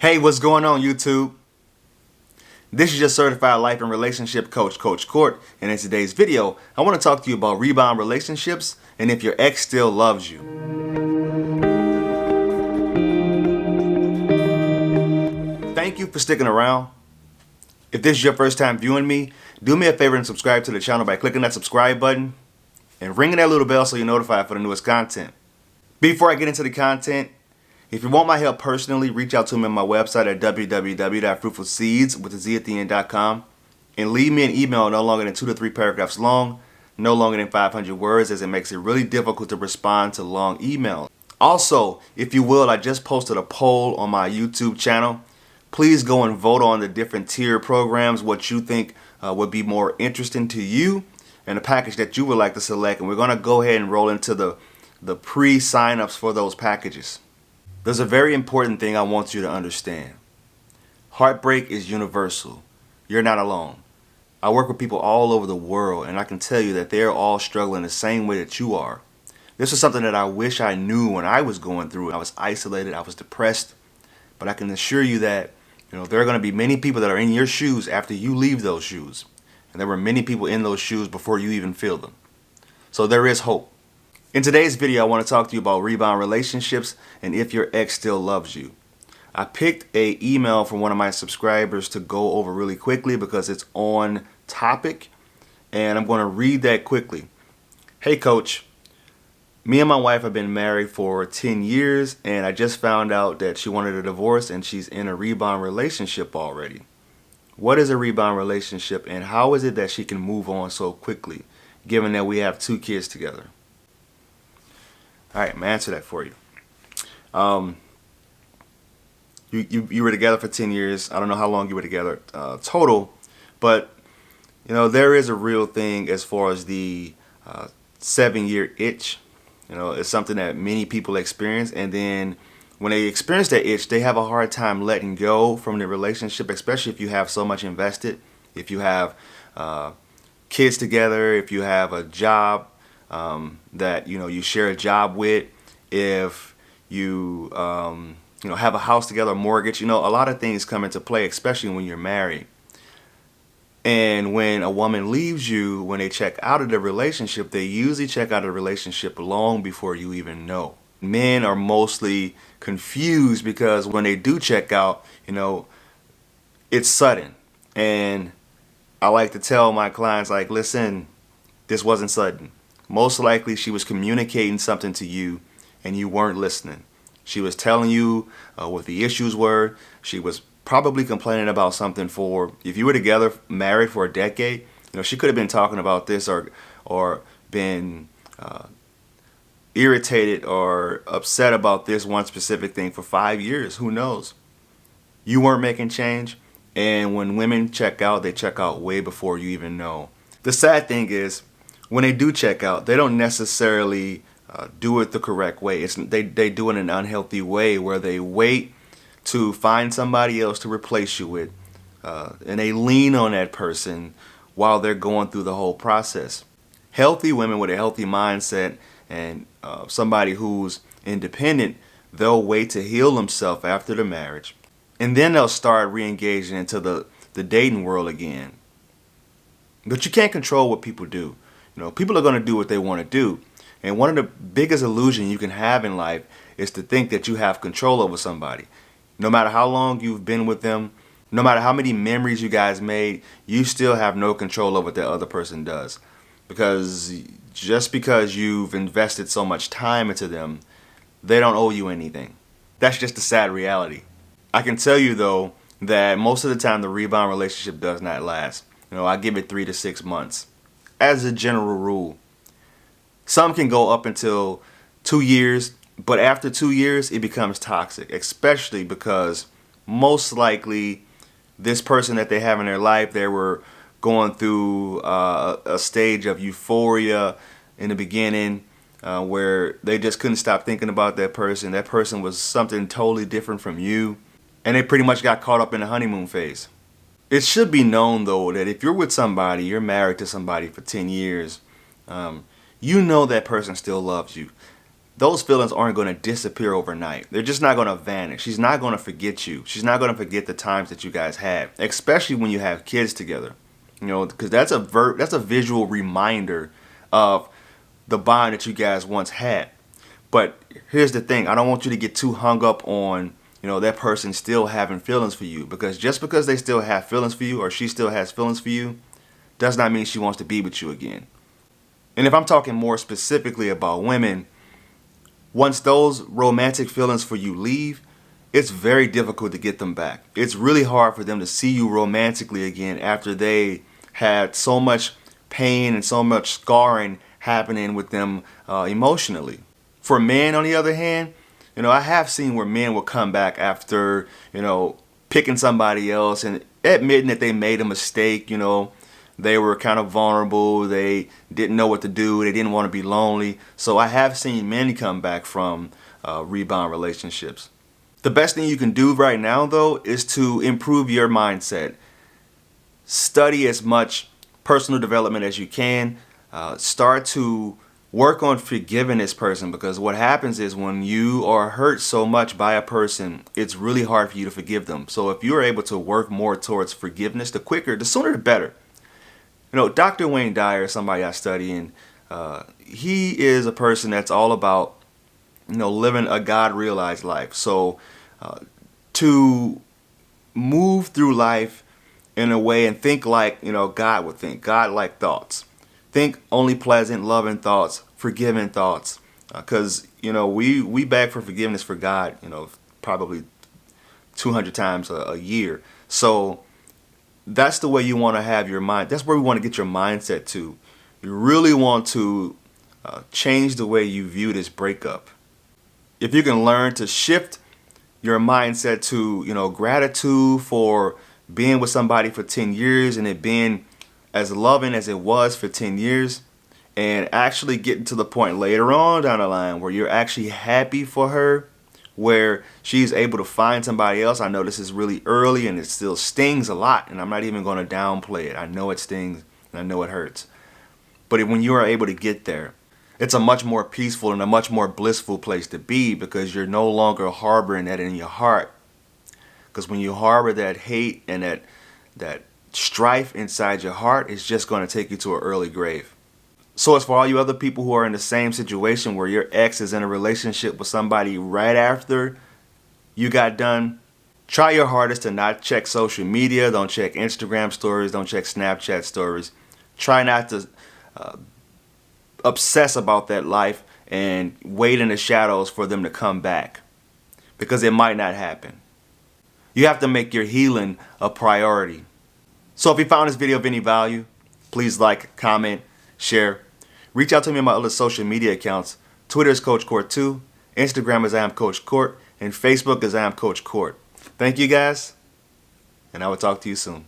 Hey, what's going on, YouTube? This is your certified life and relationship coach, Coach Court, and in today's video, I want to talk to you about rebound relationships and if your ex still loves you. Thank you for sticking around. If this is your first time viewing me, do me a favor and subscribe to the channel by clicking that subscribe button and ringing that little bell so you're notified for the newest content. Before I get into the content, if you want my help personally, reach out to me on my website at www.fruitfulseeds.com and leave me an email no longer than 2 to 3 paragraphs long, no longer than 500 words, as it makes it really difficult to respond to long emails. Also, if you will, I just posted a poll on my YouTube channel. Please go and vote on the different tier programs, what you think would be more interesting to you, and the package that you would like to select. And we're going to go ahead and roll into the pre-sign-ups for those packages. There's a very important thing I want you to understand. Heartbreak is universal. You're not alone. I work with people all over the world, and I can tell you that they're all struggling the same way that you are. This is something that I wish I knew when I was going through it. I was isolated, I was depressed, but I can assure you that there are going to be many people that are in your shoes after you leave those shoes. And there were many people in those shoes before you even feel them. So there is hope. In today's video, I want to talk to you about rebound relationships and if your ex still loves you. I picked an email from one of my subscribers to go over really quickly because it's on topic, and I'm going to read that quickly. Hey coach, me and my wife have been married for 10 years and I just found out that she wanted a divorce and she's in a rebound relationship already. What is a rebound relationship and how is it that she can move on so quickly given that we have 2 kids together? Alright, I'm going to answer that for you. You were together for 10 years. I don't know how long you were together total, but there is a real thing as far as the 7-year itch. It's something that many people experience, and then when they experience that itch, they have a hard time letting go from the relationship, especially if you have so much invested, if you have kids together, if you have a job that you share a job with, if you have a house together, a mortgage. A lot of things come into play, especially when you're married. And when a woman leaves you, when they check out of the relationship, they usually check out of the relationship long before you even know. Men are mostly confused because when they do check out, it's sudden. And I like to tell my clients, like, listen, this wasn't sudden. Most likely she was communicating something to you and you weren't listening. She was telling you what the issues were. She was probably complaining about something for, if you were together, married for a decade, she could have been talking about this or been irritated or upset about this one specific thing for 5 years. Who knows? You weren't making change, and when women check out, they check out way before you even know. The sad thing is, when they do check out, they don't necessarily do it the correct way. They do it in an unhealthy way where they wait to find somebody else to replace you with, and they lean on that person while they're going through the whole process. Healthy women with a healthy mindset and somebody who's independent, they'll wait to heal themselves after the marriage, and then they'll start re-engaging into the dating world again. But you can't control what people do. People are going to do what they want to do. And one of the biggest illusions you can have in life is to think that you have control over somebody. No matter how long you've been with them, no matter how many memories you guys made, you still have no control over what that other person does. Because just because you've invested so much time into them, they don't owe you anything. That's just the sad reality. I can tell you though that most of the time the rebound relationship does not last. I give it 3 to 6 months as a general rule. Some can go up until 2 years, but after 2 years it becomes toxic, especially because most likely this person that they have in their life, they were going through a stage of euphoria in the beginning where they just couldn't stop thinking about that person. That person was something totally different from you, and they pretty much got caught up in the honeymoon phase. It should be known though that if you're with somebody, you're married to somebody for 10 years, that person still loves you. those feelings aren't going to disappear overnight. They're just not going to vanish. She's not going to forget you. She's not going to forget the times that you guys had, especially when you have kids together. You know, because that's a visual reminder of the bond that you guys once had. But here's the thing. I don't want you to get too hung up on, you know, that person still having feelings for you, because just because they still have feelings for you, or she still has feelings for you, does not mean she wants to be with you again. And if I'm talking more specifically about women, once those romantic feelings for you leave, it's very difficult to get them back. It's really hard for them to see you romantically again after they had so much pain and so much scarring happening with them emotionally. For men, on the other hand, you know, I have seen where men will come back after, you know, picking somebody else and admitting that they made a mistake. You know, they were kind of vulnerable. They didn't know what to do. They didn't want to be lonely. So I have seen men come back from rebound relationships. The best thing you can do right now, though, is to improve your mindset. Study as much personal development as you can. Start to work on forgiving this person, because what happens is when you are hurt so much by a person, it's really hard for you to forgive them. So if you're able to work more towards forgiveness, the quicker, the sooner the better. You know, Dr. Wayne Dyer, somebody I study, and he is a person that's all about, you know, living a God-realized life. So to move through life in a way and think like, you know, God would think, God-like thoughts. Think only pleasant, loving thoughts, forgiving thoughts. Because, you know, we beg for forgiveness for God, you know, probably 200 times a year. So that's the way you want to have your mind. That's where we want to get your mindset to. You really want to change the way you view this breakup. If you can learn to shift your mindset to, you know, gratitude for being with somebody for 10 years and it being as loving as it was for 10 years, and actually getting to the point later on down the line where you're actually happy for her, where she's able to find somebody else. I know this is really early and it still stings a lot, and I'm not even going to downplay it. I know it stings and I know it hurts. But when you are able to get there, it's a much more peaceful and a much more blissful place to be, because you're no longer harboring that in your heart. Because when you harbor that hate and that strife inside your heart, is just going to take you to an early grave. So as for all you other people who are in the same situation where your ex is in a relationship with somebody right after you got done, try your hardest to not check social media. Don't check Instagram stories. Don't check Snapchat stories. Try not to obsess about that life and wait in the shadows for them to come back, because it might not happen. You have to make your healing a priority. So if you found this video of any value, please like, comment, share. Reach out to me on my other social media accounts. Twitter is Coach Court 2, Instagram is I Am Coach Court, and Facebook is I Am Coach Court. Thank you guys, and I will talk to you soon.